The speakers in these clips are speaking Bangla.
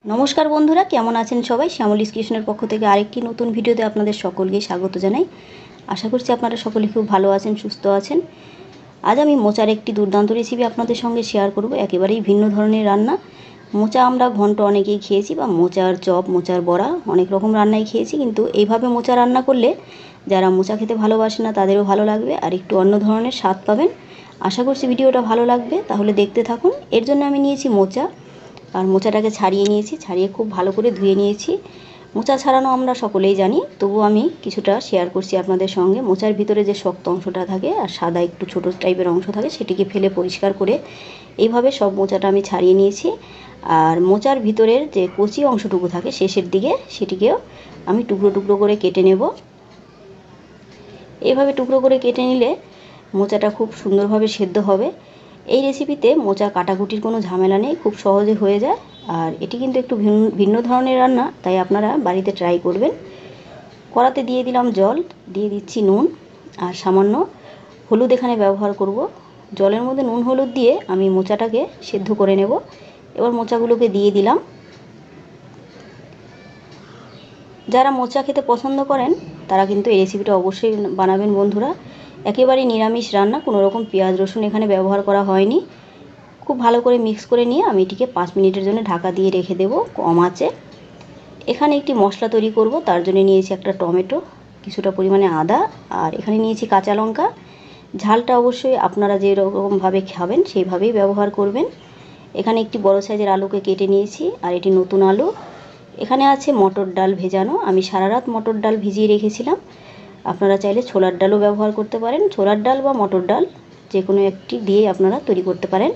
নমস্কার বন্ধুরা, কেমন আছেন সবাই? শ্যামলী কৃষ্ণের পক্ষ থেকে আরেকটি নতুন ভিডিওতে আপনাদের সকলকে স্বাগত জানাই। আশা করছি আপনারা সকলে খুব ভালো আছেন, সুস্থ আছেন। আজ আমি মোচার একটি দুর্দান্ত রেসিপি আপনাদের সঙ্গে শেয়ার করব। একেবারেই ভিন্ন ধরনের রান্না। মোচা আমরা ঘন্ট অনেকেই খেয়েছি, বা মোচার চপ, মোচার বড়া, অনেক রকম রান্নাই খেয়েছি, কিন্তু এইভাবে মোচা রান্না করলে যারা মোচা খেতে ভালোবাসে না তাদেরও ভালো লাগবে, আর একটু অন্য ধরনের স্বাদ পাবেন। আশা করছি ভিডিওটা ভালো লাগবে, তাহলে দেখতে থাকুন। এর জন্য আমি নিয়েছি মোচা, আর মোচাটাকে ছাড়িয়ে নিয়েছি, ছাড়িয়ে খুব ভালো করে ধুয়ে নিয়েছি। মোচা ছাড়ানো আমরা সকলেই জানি, তবু আমি কিছুটা শেয়ার করছি আপনাদের সঙ্গে। মোচার ভিতরে যে শক্ত অংশটা থাকে আর সাদা একটু ছোটো টাইপের অংশ থাকে, সেটিকে ফেলে পরিষ্কার করে এইভাবে সব মোচাটা আমি ছাড়িয়ে নিয়েছি। আর মোচার ভিতরের যে কচি অংশটুকু থাকে শেষের দিকে, সেটিকেও আমি টুকরো টুকরো করে কেটে নেব। এইভাবে টুকরো করে কেটে নিলে মোচাটা খুব সুন্দরভাবে সেদ্ধ হবে। এই রেসিপিতে মোচা কাটাকুটির কোনো ঝামেলা নেই, খুব সহজে হয়ে যায়। আর এটি কিন্তু একটু ভিন্ন ধরনের রান্না, তাই আপনারা বাড়িতে ট্রাই করবেন। কড়াতে দিয়ে দিলাম জল, দিয়ে দিচ্ছি নুন, আর সামান্য হলুদ এখানে ব্যবহার করব। জলের মধ্যে নুন হলুদ দিয়ে আমি মোচাটাকে সেদ্ধ করে নেব। এবার মোচাগুলোকে দিয়ে দিলাম। যারা মোচা খেতে পছন্দ করেন তারা কিন্তু এই রেসিপিটা অবশ্যই বানাবেন বন্ধুরা। একেবারেই নিরামিষ রান্না, কোনো রকম পেঁয়াজ রসুন এখানে ব্যবহার করা হয়নি। খুব ভালো করে মিক্স করে নিয়ে আমি এটিকে 5 মিনিটের জন্য ঢাকা দিয়ে রেখে দেব কম আঁচে। এখানে একটি মশলা তৈরি করব, তার জন্য নিয়েছি একটা টমেটো, কিছুটা পরিমাণে আদা, আর এখানে নিয়েছি কাঁচা লঙ্কা। ঝালটা অবশ্যই আপনারা যে রকমভাবে খাবেন সেইভাবেই ব্যবহার করবেন। এখানে একটি বড় সাইজের আলুকে কেটে নিয়েছি, আর এটি নতুন আলু। এখানে আছে মটর ডাল ভেজানো, আমি সারা রাত মটর ডাল ভিজিয়ে রেখেছিলাম। আপনারা চাইলে ছোলার ডালও ব্যবহার করতে পারেন। ছোলার ডাল বা মটর ডাল যে কোনো একটি দিয়ে আপনারা তৈরি করতে পারেন।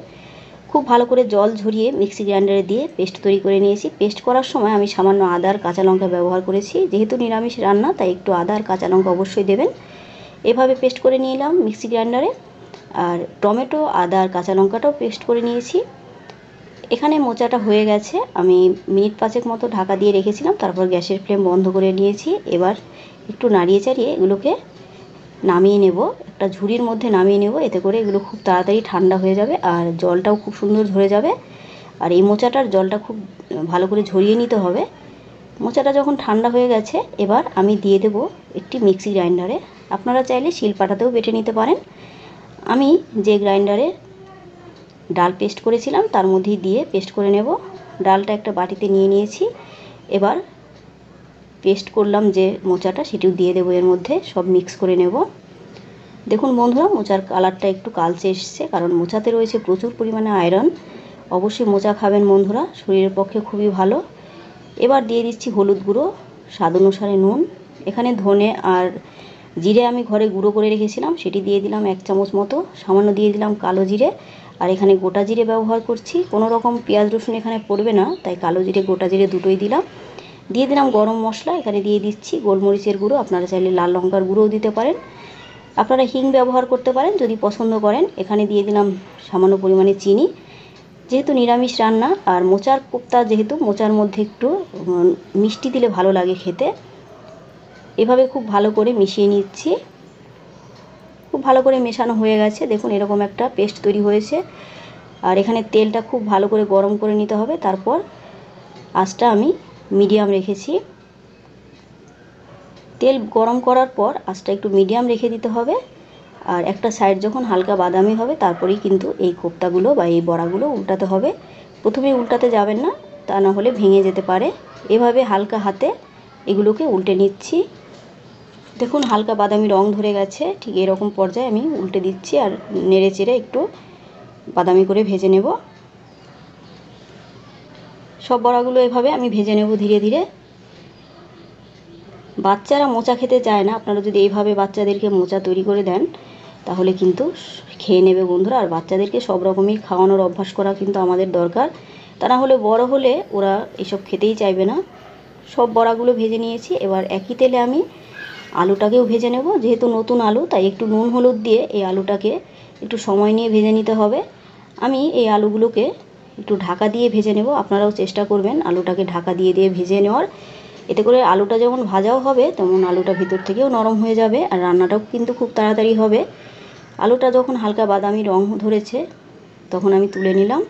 খুব ভালো করে জল ঝরিয়ে মিক্সি গ্রাইন্ডারে দিয়ে পেস্ট তৈরি করে নিয়েছি। পেস্ট করার সময় আমি সামান্য আদা আর কাঁচা লঙ্কা ব্যবহার করেছি, যেহেতু নিরামিষ রান্না তাই একটু আদা আর কাঁচা লঙ্কা অবশ্যই দেবেন। এভাবে পেস্ট করে নিলাম মিক্সি গ্রাইন্ডারে। আর টমেটো, আদা আর কাঁচা লঙ্কাটাও পেস্ট করে নিয়েছি। এখানে মোচাটা হয়ে গেছে, আমি মিনিট 5 মতো ঢাকা দিয়ে রেখেছিলাম, তারপর গ্যাসের ফ্লেম বন্ধ করে নিয়েছি। এবার একটু নাড়িয়ে চাড়িয়ে এগুলোকে নামিয়ে নেব, একটা ঝুড়ির মধ্যে নামিয়ে নেব। এতে করে এগুলো খুব তাড়াতাড়ি ঠান্ডা হয়ে যাবে, আর জলটাও খুব সুন্দর ঝরে যাবে। আর এই মোচাটার জলটা খুব ভালো করে ঝরিয়ে নিতে হবে। মোচাটা যখন ঠান্ডা হয়ে গেছে, এবার আমি দিয়ে দেব একটি মিক্সি গ্রাইন্ডারে। আপনারা চাইলে শিলপাটাতেও বেটে নিতে পারেন। আমি যে গ্রাইন্ডারে ডাল পেস্ট করেছিলাম তার মধ্যেই দিয়ে পেস্ট করে নেব। ডালটা একটা বাটিতে নিয়ে নিয়েছি। এবার পেস্ট করলাম যে মোচাটা, সেটিও দিয়ে দেবো এর মধ্যে, সব মিক্স করে নেব। দেখুন বন্ধুরা, মোচার কালারটা একটু কালচে এসছে, কারণ মোচাতে রয়েছে প্রচুর পরিমাণে আয়রন। অবশ্যই মোচা খাবেন বন্ধুরা, শরীরের পক্ষে খুবই ভালো। এবার দিয়ে দিচ্ছি হলুদ গুঁড়ো, স্বাদ অনুসারে নুন। এখানে ধনে আর জিরে আমি ঘরে গুঁড়ো করে রেখেছিলাম, সেটি দিয়ে দিলাম 1 চামচ মতো। সামান্য দিয়ে দিলাম কালো জিরে, আর এখানে গোটা জিরে ব্যবহার করছি। কোনো রকম পেঁয়াজ রসুন এখানে পড়বে না, তাই কালো জিরে গোটা জিরে দুটোই দিলাম। দিয়ে দিলাম গরম মশলা, এখানে দিয়ে দিচ্ছি গোলমরিচের গুঁড়ো, আপনারা চাইলে লাল লঙ্কার গুঁড়োও দিতে পারেন। আপনারা হিং ব্যবহার করতে পারেন যদি পছন্দ করেন। এখানে দিয়ে দিলাম সামান্য পরিমাণে চিনি। যেহেতু নিরামিষ রান্না, আর মোচার কোপ্তা যেহেতু, মোচার মধ্যে একটু মিষ্টি দিলে ভালো লাগে খেতে। এভাবে খুব ভালো করে মিশিয়ে নিচ্ছি। খুব ভালো করে মেশানো হয়ে গেছে, দেখুন এরকম একটা পেস্ট তৈরি হয়েছে। আর এখানে তেলটা খুব ভালো করে গরম করে নিতে হবে। তারপর আঁচটা আমি মিডিয়াম রেখেছি। তেল গরম করার পর আঁচটা একটু মিডিয়াম রেখে দিতে হবে। আর একটা সাইড যখন হালকা বাদামি হবে, তারপরেই কিন্তু এই কোপ্তাগুলো বা এই বড়াগুলো উল্টাতে হবে। প্রথমে উল্টাতে যাবেন না, তা না হলে ভেঙে যেতে পারে। এভাবে হালকা হাতে এগুলোকে উল্টে নিচ্ছি। দেখুন হালকা বাদামি রং ধরে গেছে, ঠিক এরকম পর্যায়ে আমি উল্টে দিচ্ছি, আর নেড়ে চেড়ে একটু বাদামি করে ভেজে নেব। সব বড়াগুলো এভাবে আমি ভেজে নেব ধীরে ধীরে। বাচ্চারা মোচা খেতে চায় না, আপনারা যদি এইভাবে বাচ্চাদেরকে মোচা তৈরি করে দেন তাহলে কিন্তু খেয়ে নেবে বন্ধুরা। আর বাচ্চাদেরকে সব রকমই খাওয়ানোর অভ্যাস করা কিন্তু আমাদের দরকার, তা না হলে বড় হলে ওরা এসব খেতেই চাইবে না। সব বড়াগুলো ভেজে নিয়েছি। এবার একই তেলে আমি আলুটাকেও ভেজে নেব। যেহেতু নতুন আলু, তাই একটু নুন হলুদ দিয়ে এই আলুটাকে একটু সময় নিয়ে ভেজে নিতে হবে। আমি এই আলুগুলোকে একটু ঢাকা দিয়ে ভেজে নেব। আপনারাও চেষ্টা করবেন আলুটাকে ঢাকা দিয়ে দিয়ে ভেজে নেওয়ার। এতে করে আলুটা যেমন ভাজাও হবে, তেমন আলুটা ভিতর থেকেও নরম হয়ে যাবে, আর রান্নাটাও কিন্তু খুব তাড়াতাড়ি হবে। আলুটা যখন হালকা বাদামি রং ধরেছে, তখন আমি তুলে নিলাম।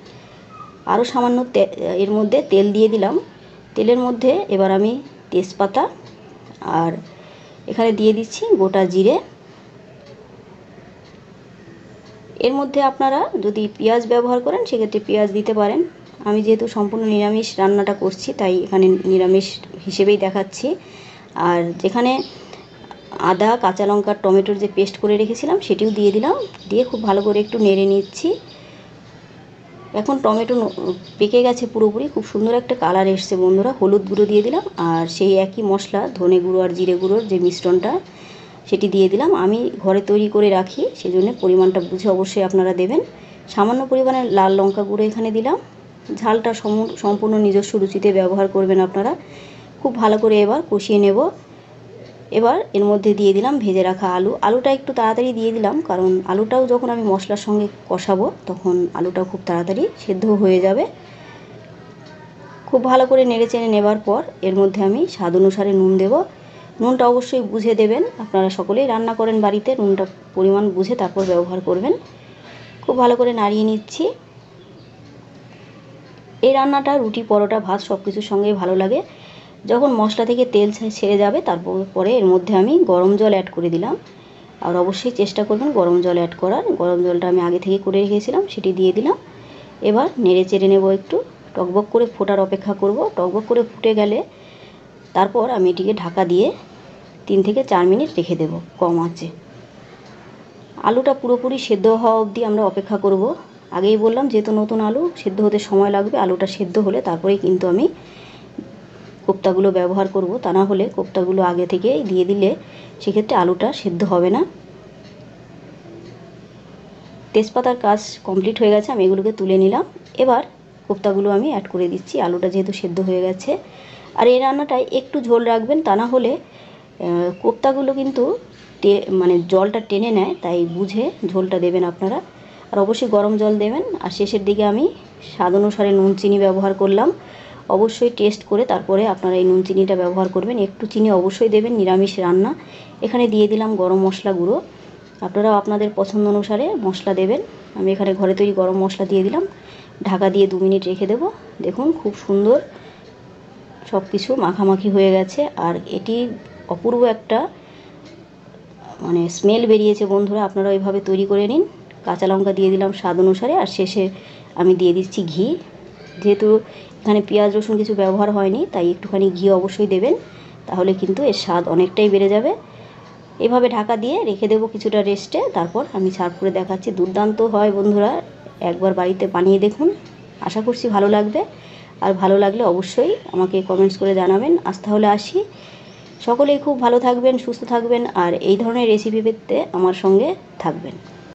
আরও সামান্য এর মধ্যে তেল দিয়ে দিলাম। তেলের মধ্যে এবার আমি তেজপাতা আর এখানে দিয়ে দিচ্ছি গোটা জিরে। এর মধ্যে আপনারা যদি পেঁয়াজ ব্যবহার করেন সেক্ষেত্রে পেঁয়াজ দিতে পারেন। আমি যেহেতু সম্পূর্ণ নিরামিষ রান্নাটা করছি তাই এখানে নিরামিষ হিসেবেই দেখাচ্ছি। আর যেখানে আদা, কাঁচা লঙ্কা, টমেটোর যে পেস্ট করে রেখেছিলাম সেটিও দিয়ে দিলাম। দিয়ে খুব ভালো করে একটু নেড়ে নিচ্ছি। এখন টমেটো পেকে গেছে পুরোপুরি, খুব সুন্দর একটা কালার এসছে বন্ধুরা। হলুদ গুঁড়ো দিয়ে দিলাম আর সেই একই মশলা ধনে গুঁড়ো আর জিরে গুঁড়োর যে মিশ্রণটা সেটি দিয়ে দিলাম। আমি ঘরে তৈরি করে রাখি, সেজন্য পরিমাণটা বুঝে অবশ্যই আপনারা দেবেন। সামান্য পরিমাণে লাল লঙ্কা গুঁড়ো এখানে দিলাম। ঝালটা সম্পূর্ণ নিজস্ব রুচিতে ব্যবহার করবেন আপনারা। খুব ভালো করে এবার কষিয়ে নেব। এবার এর মধ্যে দিয়ে দিলাম ভেজে রাখা আলু। আলুটা একটু তাড়াতাড়ি দিয়ে দিলাম, কারণ আলুটাও যখন আমি মশলার সঙ্গে কষাবো তখন আলুটা খুব তাড়াতাড়ি সেদ্ধ হয়ে যাবে। খুব ভালো করে নেড়ে চেড়ে নেবার পর এর মধ্যে আমি স্বাদ অনুসারে নুন দেব। নুনটা অবশ্যই বুঝে দেবেন, আপনারা সকলেই রান্না করেন বাড়িতে, নুনটা পরিমাণ বুঝে তারপর ব্যবহার করবেন। খুব ভালো করে নাড়িয়ে নিচ্ছি। এই রান্নাটা রুটি, পরোটা, ভাত সব কিছুর সঙ্গেই ভালো লাগে। যখন মশলা থেকে তেল ছেড়ে যাবে তারপরে এর মধ্যে আমি গরম জল অ্যাড করে দিলাম। আর অবশ্যই চেষ্টা করবেন গরম জল অ্যাড করার। গরম জলটা আমি আগে থেকে করে রেখেছিলাম, সেটি দিয়ে দিলাম। এবার নেড়ে চেড়ে নেব, একটু টকবক করে ফোটার অপেক্ষা করব। টকবক করে ফুটে গেলে তারপর আমি এটিকে ঢাকা দিয়ে 3 থেকে 4 মিনিট রেখে দেব কম আঁচে। আলুটা পুরোপুরি সেদ্ধ হওয়া অবধি আমরা অপেক্ষা করব। আগেই বললাম যেহেতু নতুন আলু, সেদ্ধ হতে সময় লাগবে। আলুটা সেদ্ধ হলে তারপরেই কিন্তু আমি কোপ্তাগুলো ব্যবহার করব, তা না হলে কোপ্তাগুলো আগে থেকেই দিয়ে দিলে সেক্ষেত্রে আলুটা সেদ্ধ হবে না। তেজপাতার কাজ কমপ্লিট হয়ে গেছে, আমি এগুলোকে তুলে নিলাম। এবার কোপ্তাগুলো আমি অ্যাড করে দিচ্ছি, আলুটা যেহেতু সেদ্ধ হয়ে গেছে। আর এই রান্নাটায় একটু ঝোল রাখবেন, তা না হলে কোপ্তাগুলো কিন্তু মানে জলটা টেনে নেয়, তাই বুঝে ঝোলটা দেবেন আপনারা। আর অবশ্যই গরম জল দেবেন। আর শেষের দিকে আমি স্বাদ অনুসারে নুন চিনি ব্যবহার করলাম। অবশ্যই টেস্ট করে তারপরে আপনারা এই নুন চিনিটা ব্যবহার করবেন। একটু চিনি অবশ্যই দেবেন, নিরামিষ রান্না। এখানে দিয়ে দিলাম গরম মশলা গুঁড়ো, আপনারাও আপনাদের পছন্দ অনুসারে মশলা দেবেন। আমি এখানে ঘরে তৈরি গরম মশলা দিয়ে দিলাম। ঢাকা দিয়ে 2 মিনিট রেখে দেব। দেখুন খুব সুন্দর সব কিছু মাখামাখি হয়ে গেছে। আর এটি অপূর্ব একটা মানে স্মেল বেরিয়েছে বন্ধুরা, আপনারা এইভাবে তৈরি করে নিন। কাঁচা লঙ্কা দিয়ে দিলাম স্বাদ অনুসারে। আর শেষে আমি দিয়ে দিচ্ছি ঘি। যেহেতু এখানে পেঁয়াজ রসুন কিছু ব্যবহার হয়নি, তাই একটুখানি ঘি অবশ্যই দেবেন, তাহলে কিন্তু এর স্বাদ অনেকটাই বেড়ে যাবে। এভাবে ঢাকা দিয়ে রেখে দেবো কিছুটা রেস্টে। তারপর আমি সার্ভ করে দেখাচ্ছি। দুর্দান্ত হয় বন্ধুরা, একবার বাড়িতে বানিয়ে দেখুন, আশা করছি ভালো লাগবে। আর ভালো লাগলে অবশ্যই আমাকে কমেন্টস করে জানাবেন। আজ তাহলে আসি, সকলেই খুব ভালো থাকবেন, সুস্থ থাকবেন, আর এই ধরনের রেসিপি পেতে আমার সঙ্গে থাকবেন।